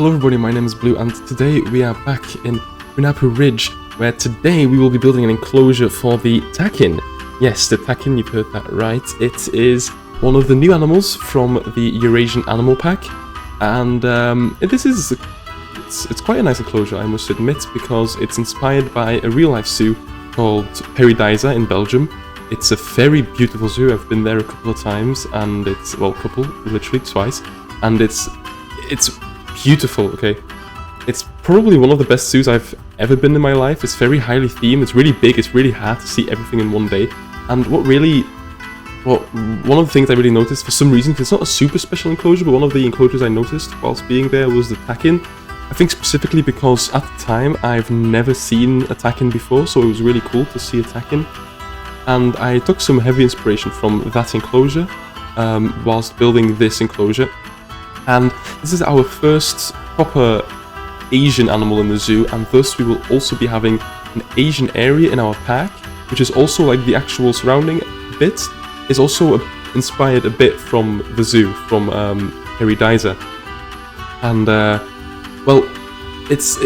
Hello everybody, my name is Blue and today we are back in Punapuu Ridge, where today we will be building an enclosure for the Takin. Yes, the Takin, you've heard that right. It is one of the new animals from the Eurasian Animal Pack, and it's quite a nice enclosure, I must admit, because it's inspired by a real-life zoo called Paradise in Belgium. It's a very beautiful zoo. I've been there a couple of times, and it's, well, literally twice, and it's beautiful, okay? It's probably one of the best zoos I've ever been in my life. It's very highly themed, it's really big, it's really hard to see everything in one day. And one of the things I really noticed, for some reason, it's not a super special enclosure, but one of the enclosures I noticed whilst being there was the Takin. I think specifically because at the time I've never seen a Takin before, so it was really cool to see a Takin. And I took some heavy inspiration from that enclosure whilst building this enclosure. And this is our first proper Asian animal in the zoo, and thus we will also be having an Asian area in our pack, which is also like the actual surrounding bit is also inspired a bit from the zoo, from Paradise. And well, it's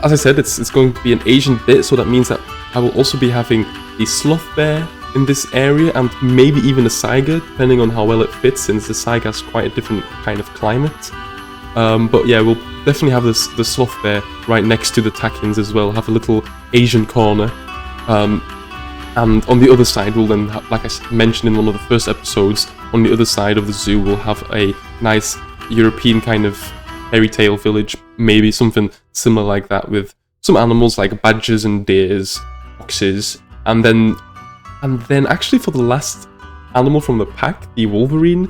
as I said, it's going to be an Asian bit, so that means that I will also be having the Sloth Bear in this area, and maybe even a Saiga, depending on how well it fits, since the Saiga has quite a different kind of climate. But yeah, we'll definitely have the Sloth Bear right next to the Takins as well, have a little Asian corner. And on the other side, we'll then, like I mentioned in one of the first episodes, on the other side of the zoo, we'll have a nice European kind of fairy tale village, maybe something similar like that, with some animals like badgers and deers, foxes, and then actually for the last animal from the pack, the Wolverine,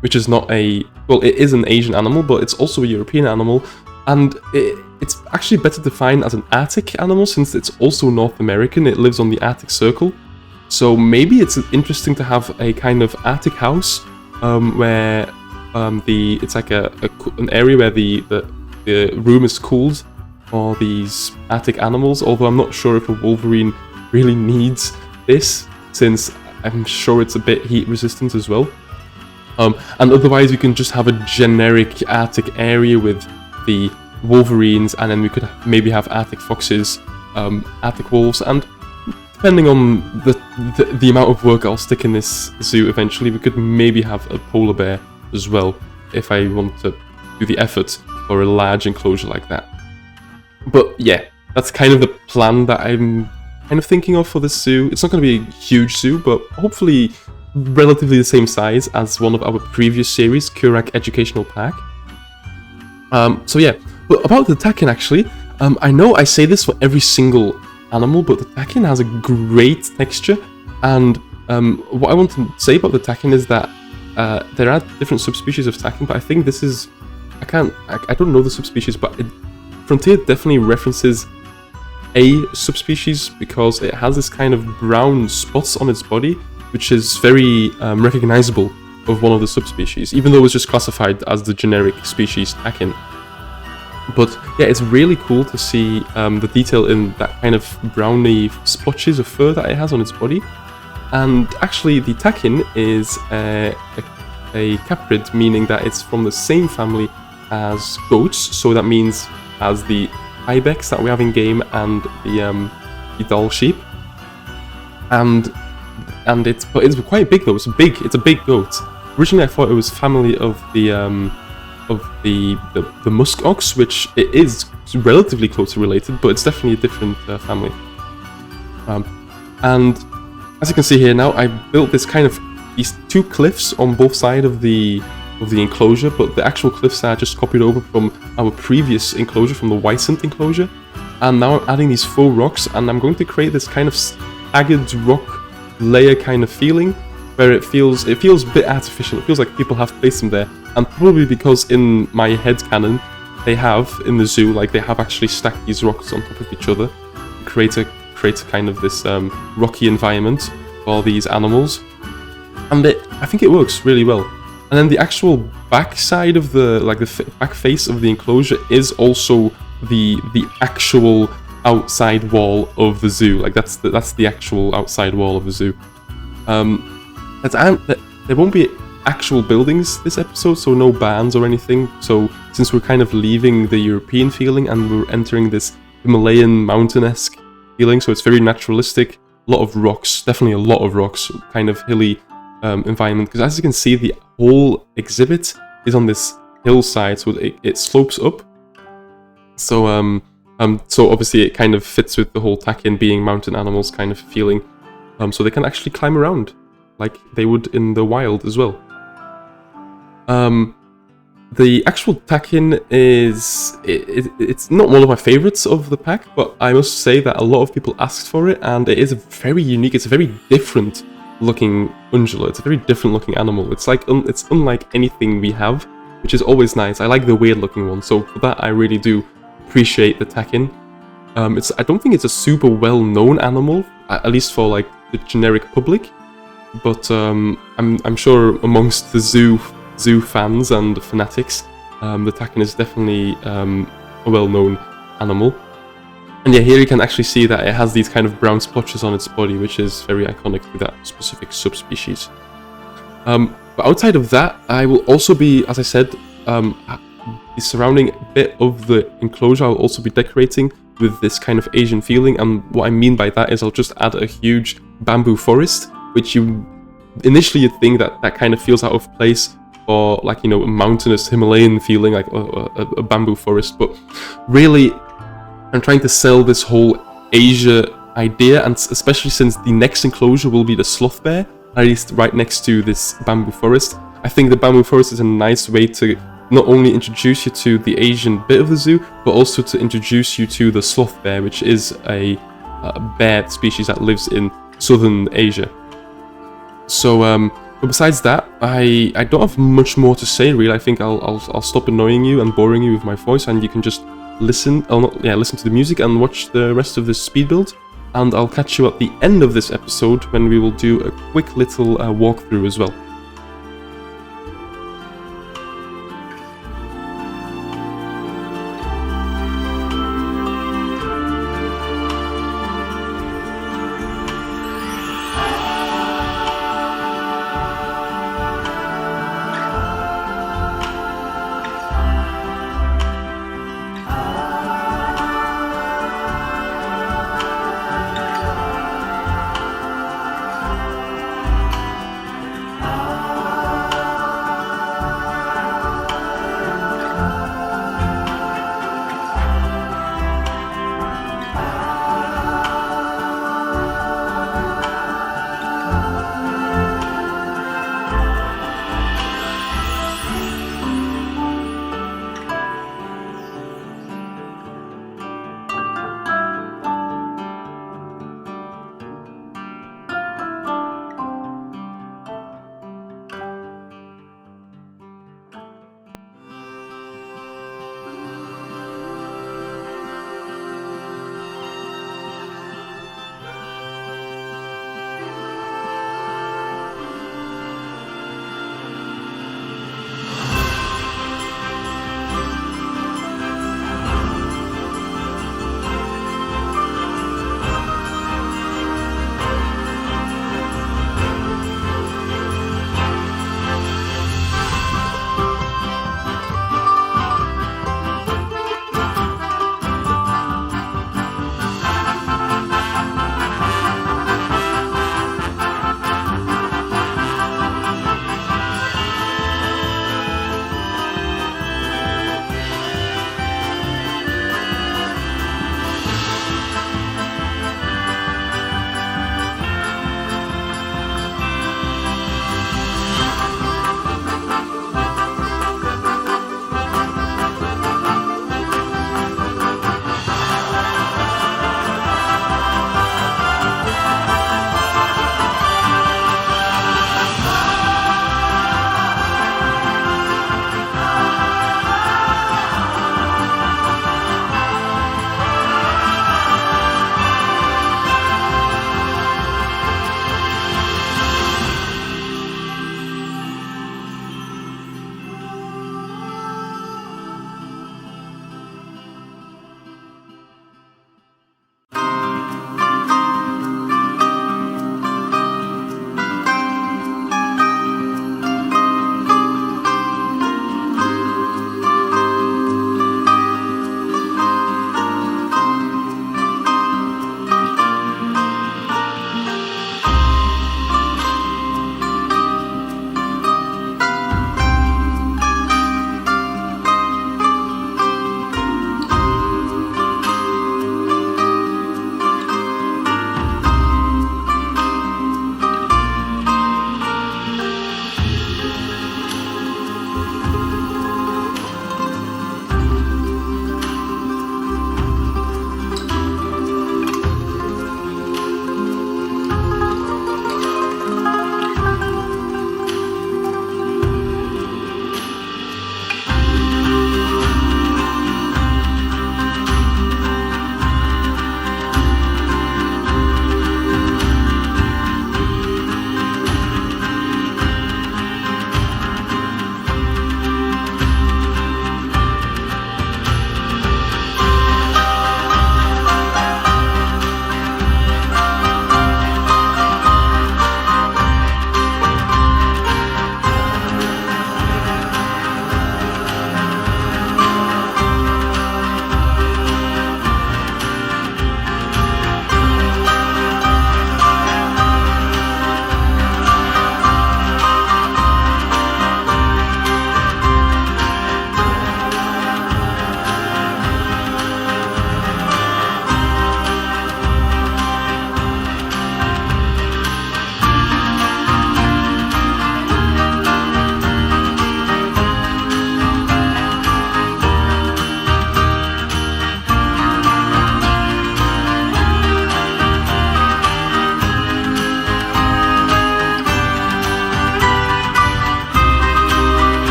which is not it is an Asian animal, but it's also a European animal, and it's actually better defined as an Arctic animal since it's also North American. It lives on the Arctic Circle, so maybe it's interesting to have a kind of Arctic house where it's like an area where the room is cooled for these Arctic animals, although I'm not sure if a Wolverine really needs this, since I'm sure it's a bit heat resistant as well. And otherwise we can just have a generic Arctic area with the Wolverines, and then we could maybe have Arctic foxes, Arctic wolves, and depending on the amount of work I'll stick in this zoo eventually, we could maybe have a polar bear as well, if I want to do the effort for a large enclosure like that. But yeah, that's kind of the plan that I'm kind of thinking of for this zoo. It's not going to be a huge zoo, but hopefully relatively the same size as one of our previous series, Kurak Educational Pack. So yeah, but about the Takin actually, I know I say this for every single animal, but the Takin has a great texture, and what I want to say about the Takin is that there are different subspecies of Takin, but I think this is, I don't know the subspecies, but Frontier definitely references a subspecies because it has this kind of brown spots on its body, which is very recognizable of one of the subspecies, even though it's just classified as the generic species Takin. But yeah, it's really cool to see the detail in that kind of browny splotches of fur that it has on its body. And actually, the Takin is a caprid, meaning that it's from the same family as goats, so that means as the ibex that we have in game and the Dall sheep, and it's quite big though. It's a big goat. Originally, I thought it was family of the musk ox, which it is relatively closely related, but it's definitely a different family. And as you can see here now, I built this kind of these two cliffs on both sides of the enclosure, but the actual cliffs are just copied over from our previous enclosure, from the Wisent enclosure. And now I'm adding these faux rocks, and I'm going to create this kind of staggered rock layer kind of feeling, where it feels a bit artificial. It feels like people have placed them there, and probably because in my head canon they have in the zoo, like they have actually stacked these rocks on top of each other to create a kind of this rocky environment for these animals, and I think it works really well. And then the actual back side of the back face of the enclosure is also the actual outside wall of the zoo. Like that's the actual outside wall of the zoo. There won't be actual buildings this episode, so no bands or anything. So since we're kind of leaving the European feeling and we're entering this Himalayan mountain-esque feeling, so it's very naturalistic. A lot of rocks, definitely a lot of rocks, kind of hilly environment. Because as you can see, the whole exhibit is on this hillside, so it slopes up. So so obviously it kind of fits with the whole Takin being mountain animals kind of feeling. So they can actually climb around like they would in the wild as well. The actual Takin is... it's not one of my favorites of the pack, but I must say that a lot of people asked for it, and it is very unique. It's a very different looking ungulate. It's a very different looking animal. It's like it's unlike anything we have, which is always nice. I like the weird looking one, so for that I really do appreciate the Takin. I don't think it's a super well known animal, at least for like the generic public, but I'm sure amongst the zoo fans and fanatics, the Takin is definitely a well-known animal. And yeah, here you can actually see that it has these kind of brown splotches on its body, which is very iconic to that specific subspecies. But outside of that, I will also be, as I said, the surrounding bit of the enclosure I will also be decorating with this kind of Asian feeling. And what I mean by that is I'll just add a huge bamboo forest, which initially you'd think that kind of feels out of place, or like, you know, a mountainous Himalayan feeling, like a bamboo forest. But really, I'm trying to sell this whole Asia idea, and especially since the next enclosure will be the Sloth Bear, at least right next to this bamboo forest. I think the bamboo forest is a nice way to not only introduce you to the Asian bit of the zoo, but also to introduce you to the Sloth Bear, which is a bear species that lives in southern Asia. So, but besides that, I don't have much more to say really. I think I'll stop annoying you and boring you with my voice, and you can just listen to the music and watch the rest of this speed build. And I'll catch you at the end of this episode when we will do a quick little walkthrough as well.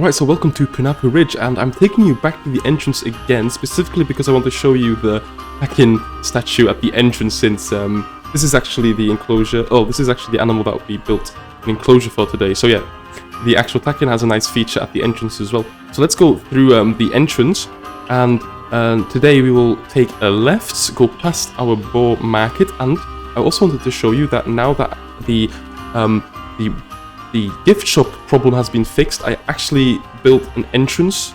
Alright, so welcome to Punapuu Ridge, and I'm taking you back to the entrance again, specifically because I want to show you the Takin statue at the entrance, since this is actually the enclosure. Oh, this is actually the animal that we built an enclosure for today. So yeah, the actual Takin has a nice feature at the entrance as well. So let's go through the entrance, and today we will take a left, go past our Boar market, and I also wanted to show you that now that the gift shop problem has been fixed, I actually built an entrance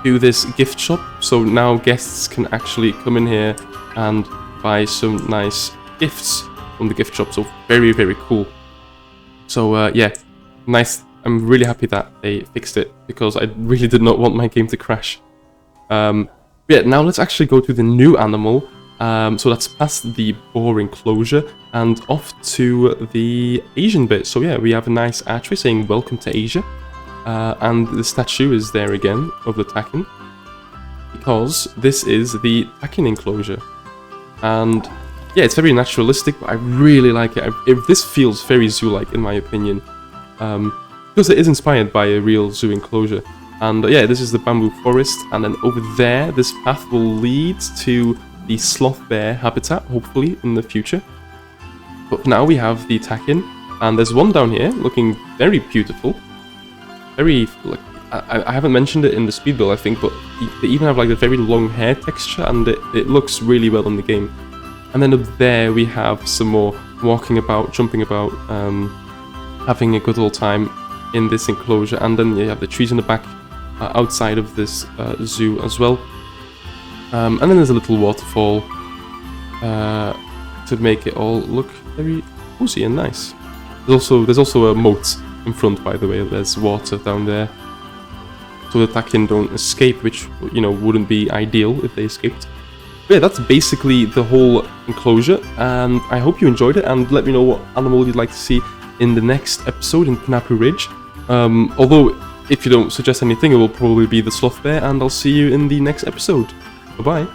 to this gift shop, so now guests can actually come in here and buy some nice gifts from the gift shop. So very, very cool. So yeah, nice. I'm really happy that they fixed it, because I really did not want my game to crash. Yeah, now let's actually go to the new animal. So that's past the Boar enclosure and off to the Asian bit. So yeah, we have a nice archway saying welcome to Asia, and the statue is there again of the Takin, because this is the Takin enclosure. And yeah, it's very naturalistic, but I really like it. This feels very zoo-like in my opinion, because it is inspired by a real zoo enclosure. And yeah, this is the bamboo forest, and then over there this path will lead to the Sloth Bear habitat, hopefully in the future. But now we have the Takin, and there's one down here looking very beautiful. Very, like, I haven't mentioned it in the speed build, I think, but they even have like a very long hair texture, and it looks really well in the game. And then up there we have some more walking about, jumping about, having a good old time in this enclosure. And then you have the trees in the back outside of this zoo as well. And then there's a little waterfall to make it all look very cozy and nice. There's also a moat in front, by the way. There's water down there, so the Takin don't escape, which, you know, wouldn't be ideal if they escaped. But yeah, that's basically the whole enclosure, and I hope you enjoyed it, and let me know what animal you'd like to see in the next episode in Punapuu Ridge. Although, if you don't suggest anything, it will probably be the Sloth Bear, and I'll see you in the next episode. Bye-bye.